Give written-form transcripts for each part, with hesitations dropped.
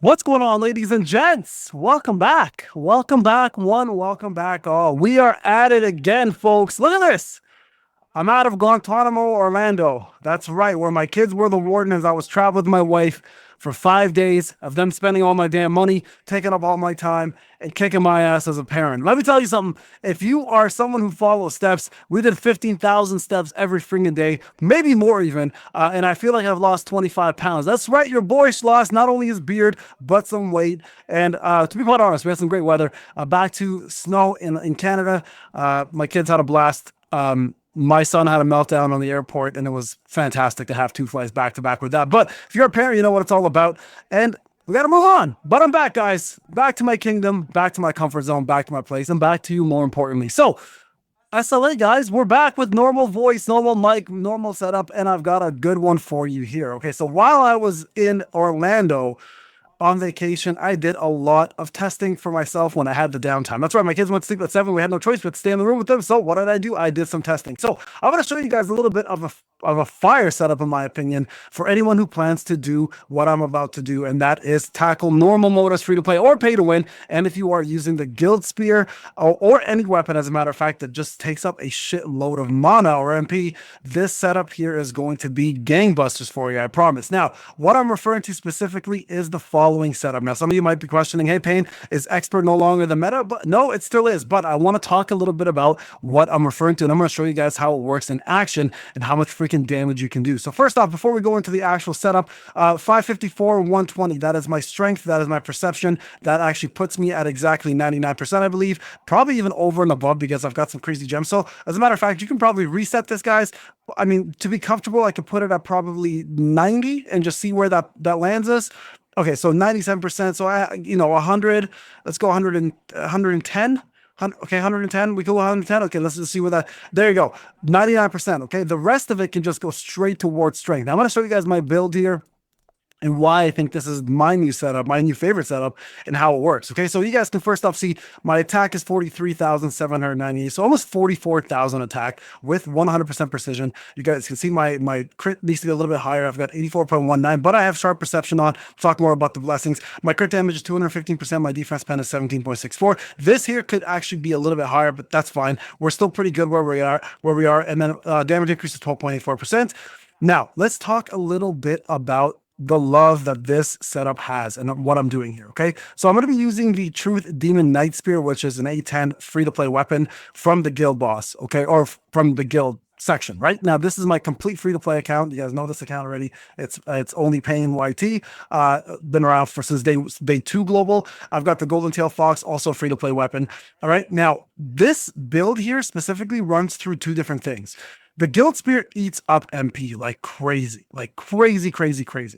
What's going on, ladies and gents? Welcome back. Welcome back, one. Welcome back, all. We are at it again, folks. Look at this. I'm out of Guantanamo, Orlando. That's right, where my kids were the warden as I was traveling with my wife for 5 days of them spending all my damn money, taking up all my time, and kicking my ass as a parent. Let me tell you something. If you are someone who follows steps, we did 15,000 steps every freaking day, maybe more even, and I feel like I've lost 25 pounds. That's right, your boy lost not only his beard, but some weight. And to be quite honest, we had some great weather. Back to snow in Canada. My kids had a blast. My son had a meltdown on the airport, and it was fantastic to have 2 flights back to back with that. But if you're a parent, you know what it's all about. And we got to move on. But I'm back, guys. Back to my kingdom, back to my comfort zone, back to my place, and back to you more importantly. So, SLA, guys, we're back with normal voice, normal mic, normal setup, and I've got a good one for you here. Okay, so while I was in Orlando on vacation, I did a lot of testing for myself when I had the downtime. That's right, my kids went to sleep at 7. We had no choice but to stay in the room with them. So what did I do? I did some testing. So I'm going to show you guys a little bit of a fire setup, in my opinion, for anyone who plans to do what I'm about to do, and that is tackle normal mode as free to play or pay to win. And if you are using the guild spear or any weapon, as a matter of fact, that just takes up a shitload of mana or MP, this setup here is going to be gangbusters for you, I promise. Now, what I'm referring to specifically is the following setup. Now, some of you might be questioning, hey, Payne, is expert no longer the meta? But no, it still is. But I want to talk a little bit about what I'm referring to, and I'm going to show you guys how it works in action and how much freaking damage you can do. So first off, before we go into the actual setup, 554, 120, that is my strength, that is my perception. That actually puts me at exactly 99%, I believe, probably even over and above because I've got some crazy gems. So as a matter of fact, you can probably reset this, guys. I mean, to be comfortable, I could put it at probably 90 and just see where that lands us. Okay, so 97%. So 100. Let's go 100 and 110. Okay, 110. We go 110. Okay, let's just see what that. There you go. 99%. Okay, the rest of it can just go straight towards strength. Now I'm going to show you guys my build here and why I think this is my new setup, my new favorite setup, and how it works. Okay, so you guys can first off see my attack is 43,798, so almost 44,000 attack with 100% precision. You guys can see my crit needs to be a little bit higher. I've got 84.19, but I have sharp perception on. Talk more about the blessings. My crit damage is 215%. My defense pen is 17.64. This here could actually be a little bit higher, but that's fine. We're still pretty good where we are. And then damage increase is 12.84%. Now let's talk a little bit about the love that this setup has and what I'm doing here. Okay, so I'm going to be using the Truth Demon Knight Spear, which is an A10 free-to-play weapon from the guild boss, okay, or from the guild section. Right now, this is my complete free-to-play account. You guys know this account already. It's only Payne YT. Been around since day 2 global. I've got the Golden Tail Fox, also a free-to-play weapon. All right, now this build here specifically runs through 2 different things. The Guild Spear eats up MP like crazy,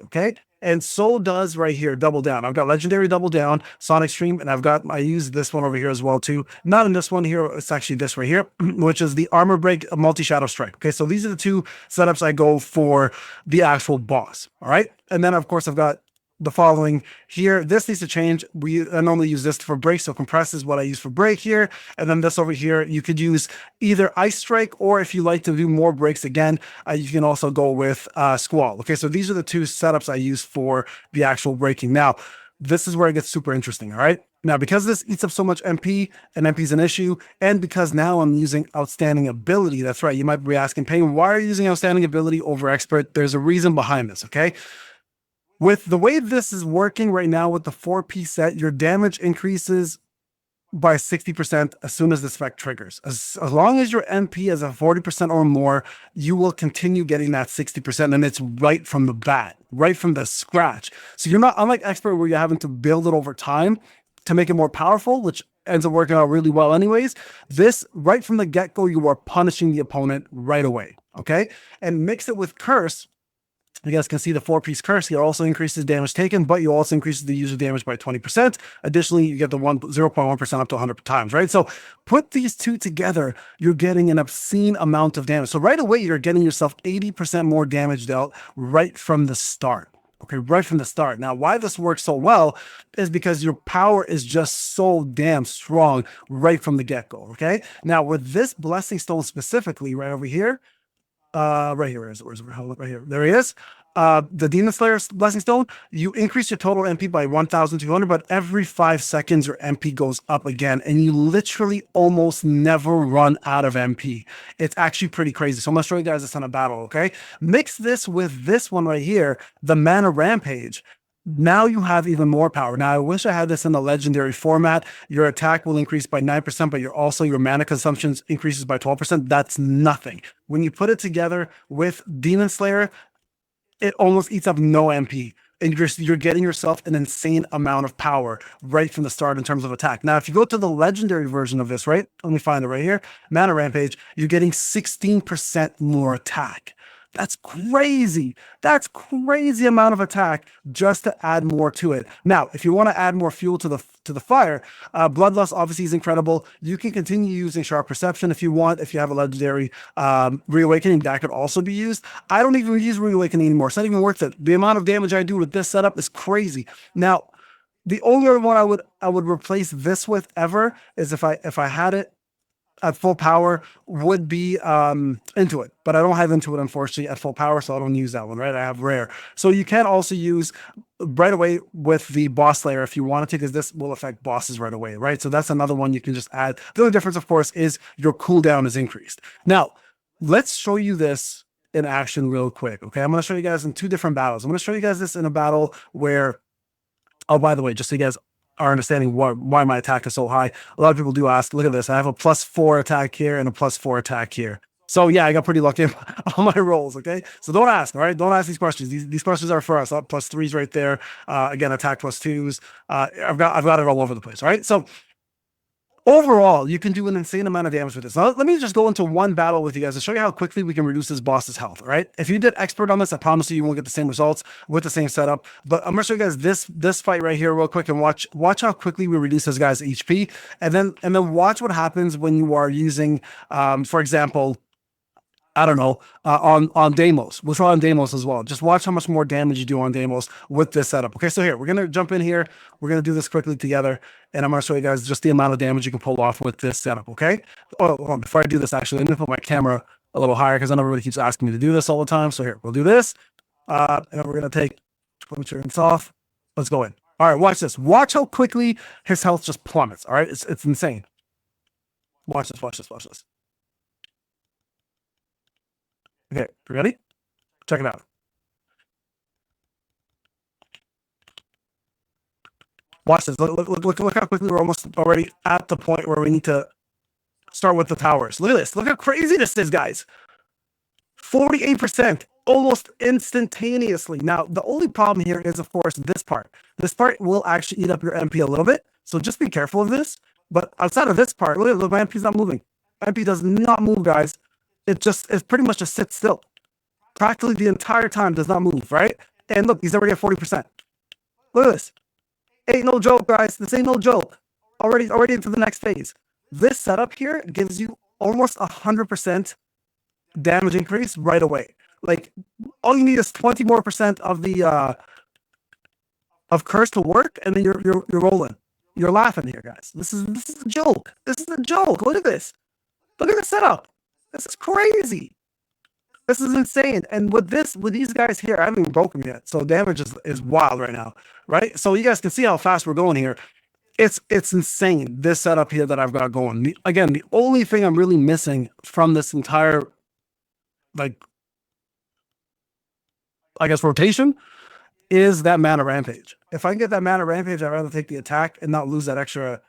okay? And so does right here, Double Down. I've got Legendary Double Down, Sonic Stream, and I use this one over here as well too. Not in this one here, it's actually this right here, which is the Armor Break Multi-Shadow Strike. Okay, so these are the 2 setups I go for the actual boss, all right? And then, of course, I've got the following here. This needs to change. I normally use this for break, so compress is what I use for break here. And then this over here, you could use either Ice Strike, or if you like to do more breaks again, you can also go with Squall. Okay, so these are the 2 setups I use for the actual breaking. Now, this is where it gets super interesting, all right? Now, because this eats up so much MP, and MP is an issue, and because now I'm using Outstanding Ability, that's right, you might be asking, Payne, why are you using Outstanding Ability over Expert? There's a reason behind this, okay? With the way this is working right now with the 4-piece set, your damage increases by 60% as soon as the spec triggers. As long as your MP is at 40% or more, you will continue getting that 60%, and it's right from the bat, right from the scratch. So you're not, unlike Expert, where you're having to build it over time to make it more powerful, which ends up working out really well anyways. This, right from the get-go, you are punishing the opponent right away, okay? And mix it with Curse. You guys can see the 4-piece curse here also increases damage taken, but you also increase the user damage by 20%. Additionally, you get the 0.1% up to 100 times, right? So put these 2 together, you're getting an obscene amount of damage. So right away, you're getting yourself 80% more damage dealt right from the start. Okay, right from the start. Now, why this works so well is because your power is just so damn strong right from the get-go, okay? Now, with this Blessing Stone specifically, right over here, right here, right here, there he is. the Demon Slayer's Blessing Stone, you increase your total MP by 1,200, but every 5 seconds your MP goes up again, and you literally almost never run out of MP. It's actually pretty crazy. So I'm gonna show you guys this on a battle, okay? Mix this with this one right here, the Mana Rampage. Now you have even more power. Now, I wish I had this in the legendary format. Your attack will increase by 9%, but your mana consumption increases by 12%. That's nothing. When you put it together with Demon Slayer, it almost eats up no MP. And you're getting yourself an insane amount of power right from the start in terms of attack. Now, if you go to the legendary version of this, right? Let me find it right here. Mana Rampage, you're getting 16% more attack. That's crazy. That's crazy amount of attack just to add more to it. Now, if you want to add more fuel to the fire, Bloodlust obviously is incredible. You can continue using Sharp Perception if you want. If you have a legendary Reawakening, that could also be used. I don't even use Reawakening anymore. It's not even worth it. The amount of damage I do with this setup is crazy. Now, the only one I would replace this with ever is if I had it at full power would be Intuit, but I don't have Intuit unfortunately at full power, so I don't use that one, right? I have Rare. So you can also use right away with the Boss Slayer if you wanted to, because this will affect bosses right away, right? So that's another one you can just add. The only difference, of course, is your cooldown is increased. Now, let's show you this in action real quick, okay? I'm going to show you guys in 2 different battles. I'm going to show you guys this in a battle where, oh, by the way, just so you guys are understanding why my attack is so high. A lot of people do ask, look at this. I have a +4 attack here and a +4 attack here. So yeah, I got pretty lucky on my rolls, okay? So don't ask, all right? Don't ask these questions. These questions are for us. +3s right there. Again, attack +2s. I've got it all over the place, all right? So overall, you can do an insane amount of damage with this. Now, let me just go into one battle with you guys to show you how quickly we can reduce this boss's health, all right? If you did expert on this, I promise you won't get the same results with the same setup. But I'm gonna show you guys this fight right here real quick and watch how quickly we reduce this guy's HP. And then watch what happens when you are using, for example, I don't know, on Deimos. We'll try on Deimos as well. Just watch how much more damage you do on Deimos with this setup. Okay, so here, we're going to jump in here. We're going to do this quickly together, and I'm going to show you guys just the amount of damage you can pull off with this setup, okay? Oh, hold on, before I do this, actually, I'm going to put my camera a little higher because I know everybody keeps asking me to do this all the time. So here, we'll do this, and then we're going to take, put my turns off. Let's go in. All right, watch this. Watch how quickly his health just plummets, all right? It's insane. Watch this, watch this, watch this. Okay, ready? Check it out. Watch this. Look how quickly we're almost already at the point where we need to start with the towers. Look at this. Look how crazy this is, guys. 48%, almost instantaneously. Now, the only problem here is, of course, this part. This part will actually eat up your MP a little bit, so just be careful of this. But outside of this part, look at my MP's not moving. MP does not move, guys. It pretty much just sits still. Practically the entire time does not move, right? And look, he's already at 40%. Look at this. Ain't no joke, guys. This ain't no joke. Already into the next phase. This setup here gives you almost 100% damage increase right away. Like, all you need is 20 more % of the of curse to work, and then you're rolling. You're laughing here, guys. This is a joke. This is a joke. Look at this. Look at the setup. This is crazy. This is insane. And with these guys here, I haven't even broken yet. So damage is wild right now, right? So you guys can see how fast we're going here. It's insane, this setup here that I've got going. Again, the only thing I'm really missing from this entire, like, I guess, rotation is that Mana Rampage. If I can get that Mana Rampage, I'd rather take the attack and not lose that extra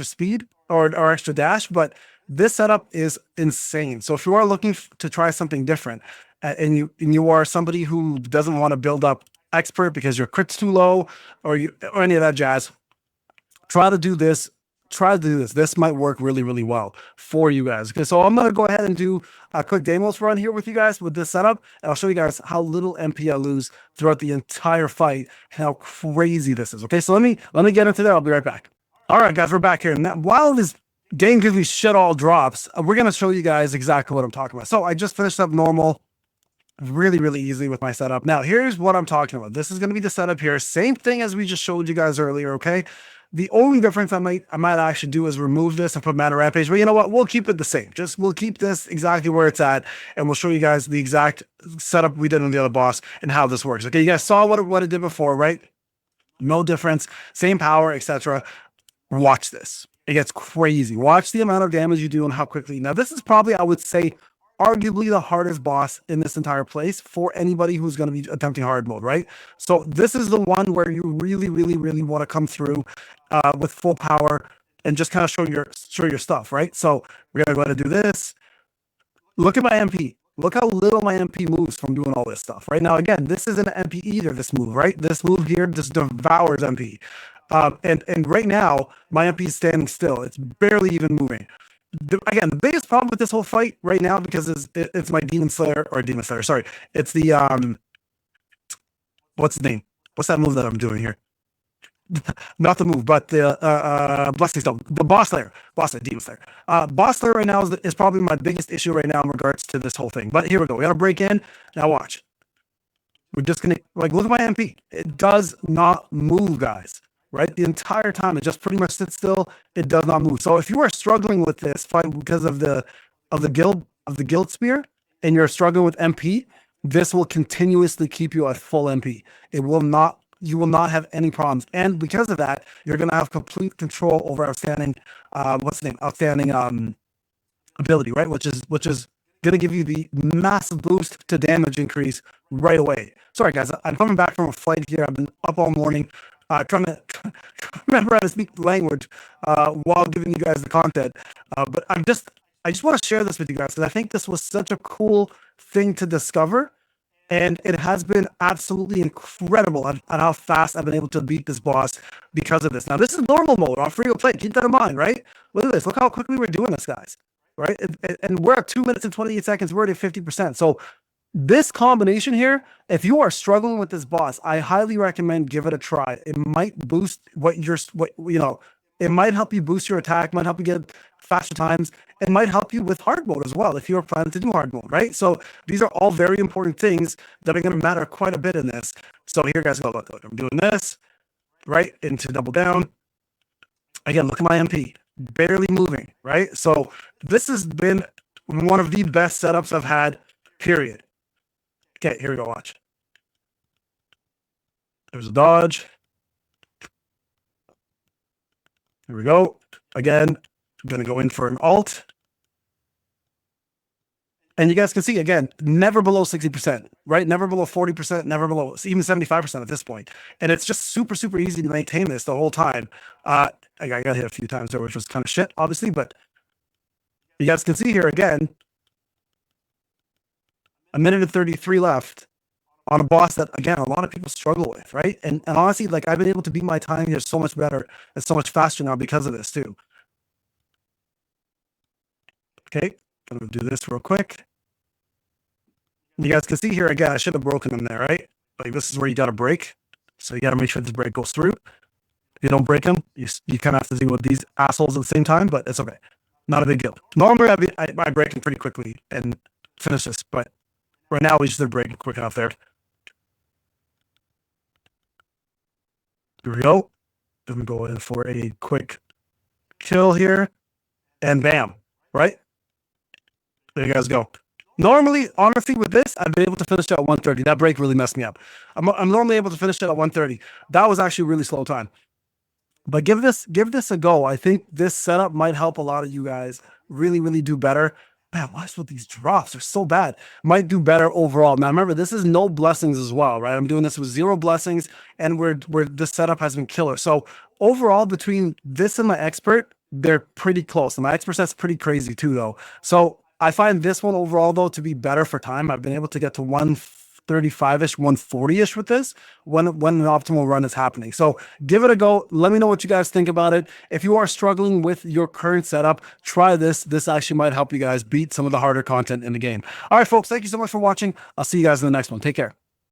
speed or extra dash. But this setup is insane. So if you are looking to try something different, and you are somebody who doesn't want to build up expert because your crit's too low or any of that jazz, try to do this. This might work really, really well for you guys. Okay, so I'm gonna go ahead and do a quick Deimos run here with you guys with this setup, and I'll show you guys how little MP I lose throughout the entire fight, and how crazy this is. Okay, so let me get into that. I'll be right back. All right, guys, we're back here. Now, while this game gives me shit all drops, we're gonna show you guys exactly what I'm talking about. So I just finished up normal, really, really easy with my setup. Now, here's what I'm talking about. This is gonna be the setup here. Same thing as we just showed you guys earlier, okay? The only difference I might actually do is remove this and put Mana Rampage. But you know what? We'll keep it the same. We'll keep this exactly where it's at, and we'll show you guys the exact setup we did on the other boss and how this works. Okay, you guys saw what it did before, right? No difference, same power, etc. Watch this. It gets crazy. Watch the amount of damage you do and how quickly. Now, this is probably, I would say, arguably the hardest boss in this entire place for anybody who's going to be attempting hard mode, right? So this is the one where you really, really, really want to come through with full power and just kind of show your stuff, right? So we're going to go ahead and do this. Look at my MP. Look how little my MP moves from doing all this stuff. Right now, again, this isn't an MP either, this move, right? This move here just devours MP. And right now, my MP is standing still. It's barely even moving. Again, the biggest problem with this whole fight right now, because it's my Demon Slayer, sorry. It's the, what's the name? What's that move that I'm doing here? Not the move, but the Blessing Stone, the Boss Slayer, Demon Slayer. Boss Slayer right now is probably my biggest issue right now in regards to this whole thing. But here we go. We got to break in. Now watch. We're just going to, like, look at my MP. It does not move, guys. Right? The entire time, it just pretty much sits still. It does not move. So if you are struggling with this fight because of the guild spear, and you're struggling with MP, this will continuously keep you at full MP. You will not have any problems. And because of that, you're gonna have complete control over outstanding ability, right? Which is gonna give you the massive boost to damage increase right away. Sorry guys, I'm coming back from a flight here. I've been up all morning. Trying to remember how to speak the language while giving you guys the content. But I just want to share this with you guys because I think this was such a cool thing to discover. And it has been absolutely incredible at how fast I've been able to beat this boss because of this. Now, this is normal mode on free to play. Keep that in mind, right? Look at this. Look how quickly we're doing this, guys. Right? And we're at 2 minutes and 28 seconds. We're already at 50%. So this combination here, if you are struggling with this boss, I highly recommend give it a try. It might boost it might help you boost your attack, might help you get faster times, it might help you with hard mode as well if you're planning to do hard mode, right? So these are all very important things that are going to matter quite a bit in this. So here, guys, look, I'm doing this, right, into double down. Again, look at my MP, barely moving, right? So this has been one of the best setups I've had, period. Okay, here we go, watch. There's a dodge. Here we go. Again, I'm going to go in for an alt. And you guys can see, again, never below 60%, right? Never below 40%, never below, even 75% at this point. And it's just super, super easy to maintain this the whole time. I got hit a few times there, which was kind of shit, obviously, but you guys can see here, again, 1 minute and 33 left on a boss that, again, a lot of people struggle with, right? And honestly, like, I've been able to beat my time here so much better and so much faster now because of this, too. Okay, I'm going to do this real quick. You guys can see here, again, I should have broken them there, right? Like, this is where you got to break. So you got to make sure this break goes through. If you don't break them, you kind of have to deal with these assholes at the same time, but it's okay. Not a big deal. Normally, I break them pretty quickly and finish this, but right now, we just did break quick enough there. Here we go. Then we go in for a quick kill here. And bam, right? There you guys go. Normally, honestly, with this, I've been able to finish it at 130. That break really messed me up. I'm normally able to finish it at 130. That was actually a really slow time. But give this a go. I think this setup might help a lot of you guys really, really do better. Man, what's with these drops? They're so bad. Might do better overall. Now, remember, this is no blessings as well, right? I'm doing this with 0 blessings, and where this setup has been killer. So overall, between this and my expert, they're pretty close. And my expert set's pretty crazy too, though. So I find this one overall, though, to be better for time. I've been able to get to 135-ish, 140-ish with this when an optimal run is happening. So give it a go. Let me know what you guys think about it. If you are struggling with your current setup, try this. This actually might help you guys beat some of the harder content in the game. All right, folks, thank you so much for watching. I'll see you guys in the next one. Take care.